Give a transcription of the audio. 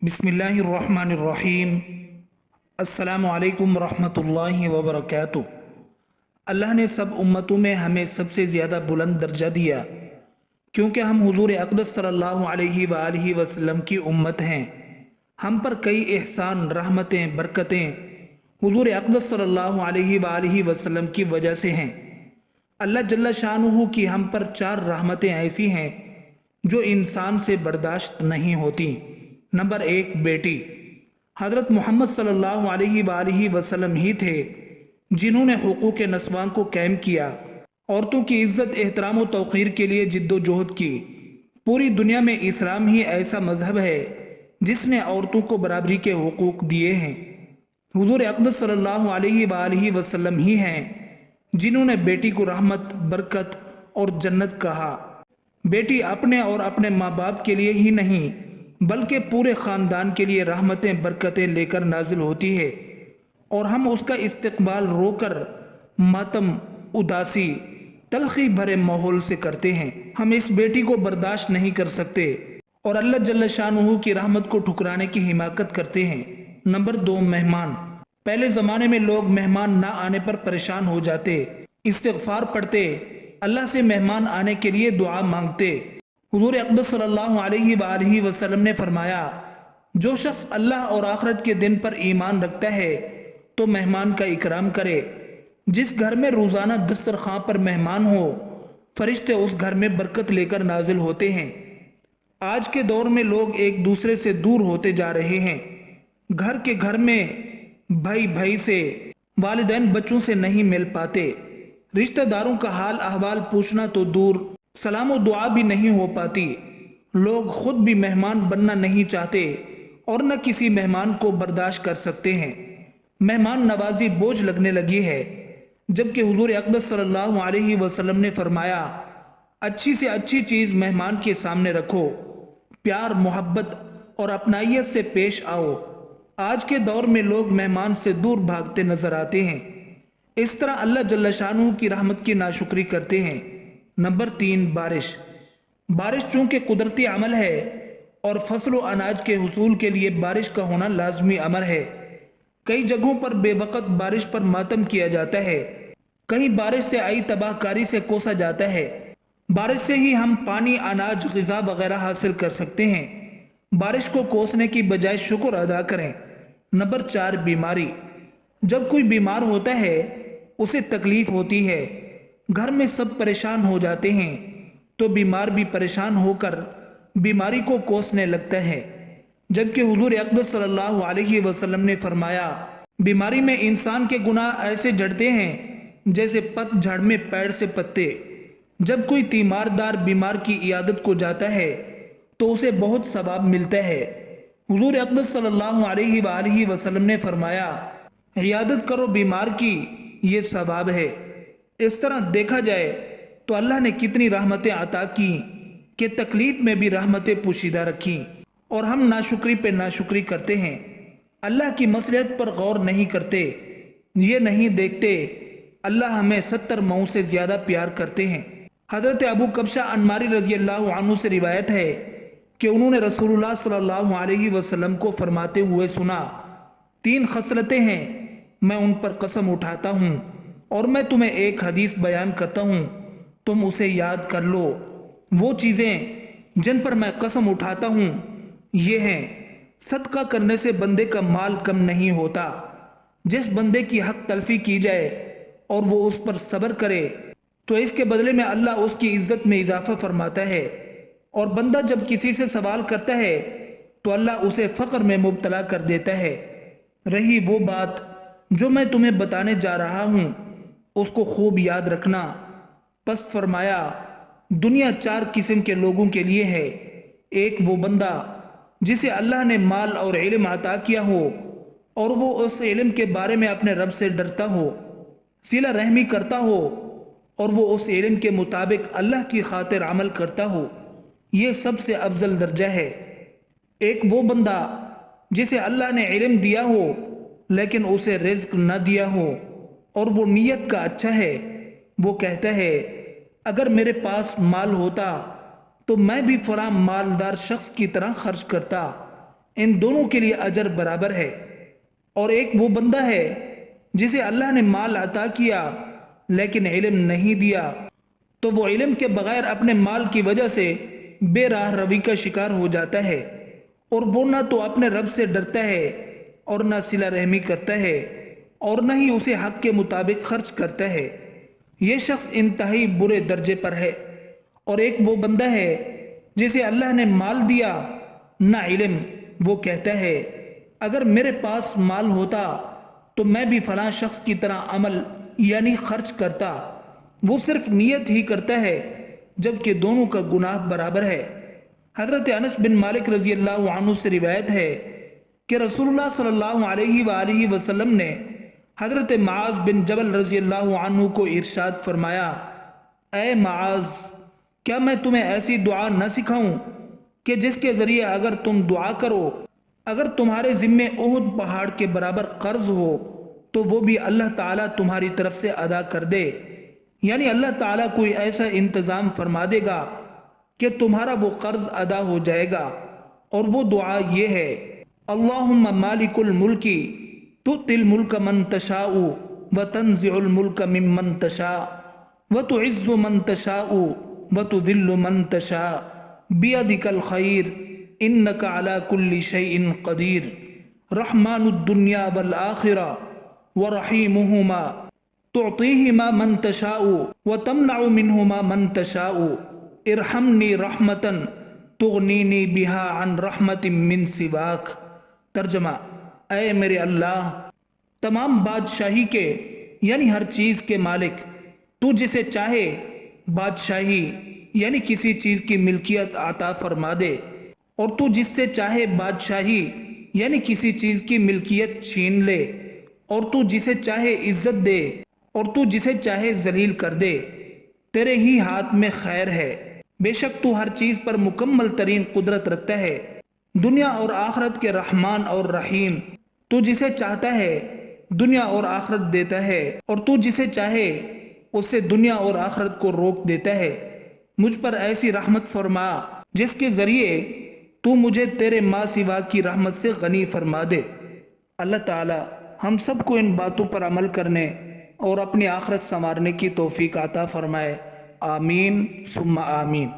बिस्मिल्लाहिर्रहमानिर्रहीम। अस्सलामु अलैकुम रहमतुल्लाहि व बरकातुहू। अल्लाह ने सब उम्मतों में हमें सबसे ज़्यादा बुलंद दर्जा दिया क्योंकि हम हुजूर अक़दस सल्लल्लाहु अलैहि वसल्लम की उम्मत हैं। हम पर कई एहसान, रहमतें, बरकतें हुजूर अक़दस सल्लल्लाहु अलैहि वसल्लम की वजह से हैं। अल्लाह जल्ल शानुहु की हम पर चार रहमतें ऐसी हैं जो इंसान से बर्दाश्त नहीं होती। नंबर एक, बेटी। हज़रत मोहम्मद सल्लल्लाहु अलैहि वसल्लम ही थे जिन्होंने हुकूक़ नस्वां को कायम किया, औरतों की इज़्ज़त, एहतराम व तौक़ीर के लिए जिद्दोजहद की। पूरी दुनिया में इस्लाम ही ऐसा मज़हब है जिसने औरतों को बराबरी के हुकूक़ दिए हैं। हुज़ूर अक़दस सल्लल्लाहु अलैहि वसल्लम ही हैं जिन्होंने बेटी को रहमत, बरकत और जन्नत कहा। बेटी अपने और अपने माँ बाप के लिए ही नहीं बल्कि पूरे ख़ानदान के लिए रहमतें, बरकतें लेकर नाजिल होती है और हम उसका इस्तकबाल रोकर मातम, उदासी, तलखी भरे माहौल से करते हैं। हम इस बेटी को बर्दाश्त नहीं कर सकते और अल्लाह जल्ल शानुहु की रहमत को ठुकराने की हिमाकत करते हैं। नंबर दो, मेहमान। पहले ज़माने में लोग मेहमान ना आने पर परेशान हो जाते, इस्तिग़फ़ार पढ़ते, अल्लाह से मेहमान आने के लिए दुआ मांगते। हुज़ूर अक़दस सल्लल्लाहु अलैहि वसल्लम ने फरमाया, जो शख्स अल्लाह और आखिरत के दिन पर ईमान रखता है तो मेहमान का इकराम करे। जिस घर में रोज़ाना दस्तरखां पर मेहमान हो, फरिश्ते उस घर में बरकत लेकर नाजिल होते हैं। आज के दौर में लोग एक दूसरे से दूर होते जा रहे हैं। घर के घर में भाई भाई से, वालिदैन बच्चों से नहीं मिल पाते। रिश्तेदारों का हाल अहवाल पूछना तो दूर, सलाम व दुआ भी नहीं हो पाती। लोग खुद भी मेहमान बनना नहीं चाहते और न किसी मेहमान को बर्दाश्त कर सकते हैं। मेहमान नवाजी बोझ लगने लगी है, जबकि हुजूर अक़दस सल्लल्लाहु अलैहि वसल्लम ने फरमाया, अच्छी से अच्छी चीज़ मेहमान के सामने रखो, प्यार, मोहब्बत और अपनाइयत से पेश आओ। आज के दौर में लोग मेहमान से दूर भागते नजर आते हैं। इस तरह अल्लाह जल्ल शानुहु की रहमत की नाशुक्री करते हैं। नंबर तीन, बारिश। बारिश चूँकि कुदरती अमल है और फसल व अनाज के हुसूल के लिए बारिश का होना लाजमी अमर है। कई जगहों पर बेवक़्त बारिश पर मातम किया जाता है, कहीं बारिश से आई तबाहकारी से कोसा जाता है। बारिश से ही हम पानी, अनाज, ग़िज़ा वगैरह हासिल कर सकते हैं। बारिश को कोसने की बजाय शुक्र अदा करें। नंबर चार, बीमारी। जब कोई बीमार होता है उसे तकलीफ़ होती है, घर में सब परेशान हो जाते हैं, तो बीमार भी परेशान होकर बीमारी को कोसने लगता है। जबकि हुजूर अक़दस सल्लल्लाहु अलैहि वसल्लम ने फरमाया, बीमारी में इंसान के गुनाह ऐसे झड़ते हैं जैसे पतझड़ में पेड़ से पत्ते। जब कोई तीमारदार बीमार की इयादत को जाता है तो उसे बहुत सवाब मिलता है। हुजूर अक़दस सल्लल्लाहु अलैहि वसल्लम ने फरमाया, इयादत करो बीमार की, ये सवाब है। इस तरह देखा जाए तो अल्लाह ने कितनी रहमतें अता की कि तकलीफ में भी रहमतें पोशीदा रखी और हम नाशुक्री पे नाशुक्री करते हैं। अल्लाह की मसलिहत पर गौर नहीं करते, ये नहीं देखते अल्लाह हमें 70 माओं से ज़्यादा प्यार करते हैं। हज़रत अबू कब्शा अन्मारी रज़ी अल्लाह अन्हु से रिवायत है कि उन्होंने रसूलुल्लाह सल्लल्लाहु अलैहि वसल्लम को फरमाते हुए सुना, तीन खसलतें हैं, मैं उन पर कसम उठाता हूँ और मैं तुम्हें एक हदीस बयान करता हूँ, तुम उसे याद कर लो। वो चीज़ें जिन पर मैं कसम उठाता हूँ ये हैं, सदका करने से बंदे का माल कम नहीं होता। जिस बंदे की हक तलफी की जाए और वो उस पर सब्र करे तो इसके बदले में अल्लाह उसकी इज्जत में इजाफा फरमाता है। और बंदा जब किसी से सवाल करता है तो अल्लाह उसे फ़क्र में मुब्तला कर देता है। रही वो बात जो मैं तुम्हें बताने जा रहा हूँ, उसको खूब याद रखना। बस फरमाया, दुनिया चार किस्म के लोगों के लिए है। एक वो बंदा जिसे अल्लाह ने माल और इल्म अता किया हो और वो उस इल्म के बारे में अपने रब से डरता हो, सिला रहमी करता हो और वो उस इल्म के मुताबिक अल्लाह की खातिर अमल करता हो, ये सबसे अफजल दर्जा है। एक वो बंदा जिसे अल्लाह ने इल्म दिया हो लेकिन उसे रिज्क न दिया हो और वो नीयत का अच्छा है। वो कहता है, अगर मेरे पास माल होता तो मैं भी फलां मालदार शख्स की तरह खर्च करता, ان دونوں کے لیے اجر برابر ہے۔ اور ایک وہ بندہ ہے جسے اللہ نے مال عطا کیا لیکن علم نہیں دیا، تو وہ علم کے بغیر اپنے مال کی وجہ سے بے راہ روی کا شکار ہو جاتا ہے، اور وہ نہ تو اپنے رب سے ڈرتا ہے اور نہ صلہ رحمی کرتا ہے اور نہ ہی اسے حق کے مطابق خرچ کرتا ہے۔ یہ شخص انتہائی برے درجے پر ہے۔ اور ایک وہ بندہ ہے جسے اللہ نے مال دیا نہ علم، وہ کہتا ہے اگر میرے پاس مال ہوتا تو میں بھی فلاں شخص کی طرح عمل یعنی خرچ کرتا۔ وہ صرف نیت ہی کرتا ہے جبکہ دونوں کا گناہ برابر ہے۔ حضرت انس بن مالک رضی اللہ عنہ سے روایت ہے کہ رسول اللہ صلی اللہ علیہ وآلہ وسلم نے حضرت معاذ بن جبل رضی اللہ عنہ کو ارشاد فرمایا، اے معاذ، کیا میں تمہیں ایسی دعا نہ سکھاؤں کہ جس کے ذریعے اگر تم دعا کرو، اگر تمہارے ذمے احد پہاڑ کے برابر قرض ہو تو وہ بھی اللہ تعالیٰ تمہاری طرف سے ادا کر دے، یعنی اللہ تعالیٰ کوئی ایسا انتظام فرما دے گا کہ تمہارا وہ قرض ادا ہو جائے گا۔ اور وہ دعا یہ ہے، اللہم مالک الملک تؤتی الملک من تشاء وتنزع الملک ممن تشاء وتعز من تشاء وتذل من تشاء بیدک الخیر انک علی کل شیء قدیر رحمن الدنیا والآخرہ ورحیمہما تعطیہما من تشاء وتمنع منہما من تشاء ارحمنی رحمتا تغنینی بہا عن رحمت من سواک۔ ترجمہ، اے میرے اللہ، تمام بادشاہی کے یعنی ہر چیز کے مالک، تو جسے چاہے بادشاہی یعنی کسی چیز کی ملکیت عطا فرما دے، اور تو جس سے چاہے بادشاہی یعنی کسی چیز کی ملکیت چھین لے، اور تو جسے چاہے عزت دے اور تو جسے چاہے ذلیل کر دے، تیرے ہی ہاتھ میں خیر ہے، بے شک تو ہر چیز پر مکمل ترین قدرت رکھتا ہے، دنیا اور آخرت کے رحمان اور رحیم، تو جسے چاہتا ہے دنیا اور آخرت دیتا ہے اور تو جسے چاہے اسے دنیا اور آخرت کو روک دیتا ہے۔ مجھ پر ایسی رحمت فرما جس کے ذریعے تو مجھے تیرے ما سوا کی رحمت سے غنی فرما دے۔ اللہ تعالی ہم سب کو ان باتوں پر عمل کرنے اور اپنی آخرت سنوارنے کی توفیق عطا فرمائے، آمین ثم آمین۔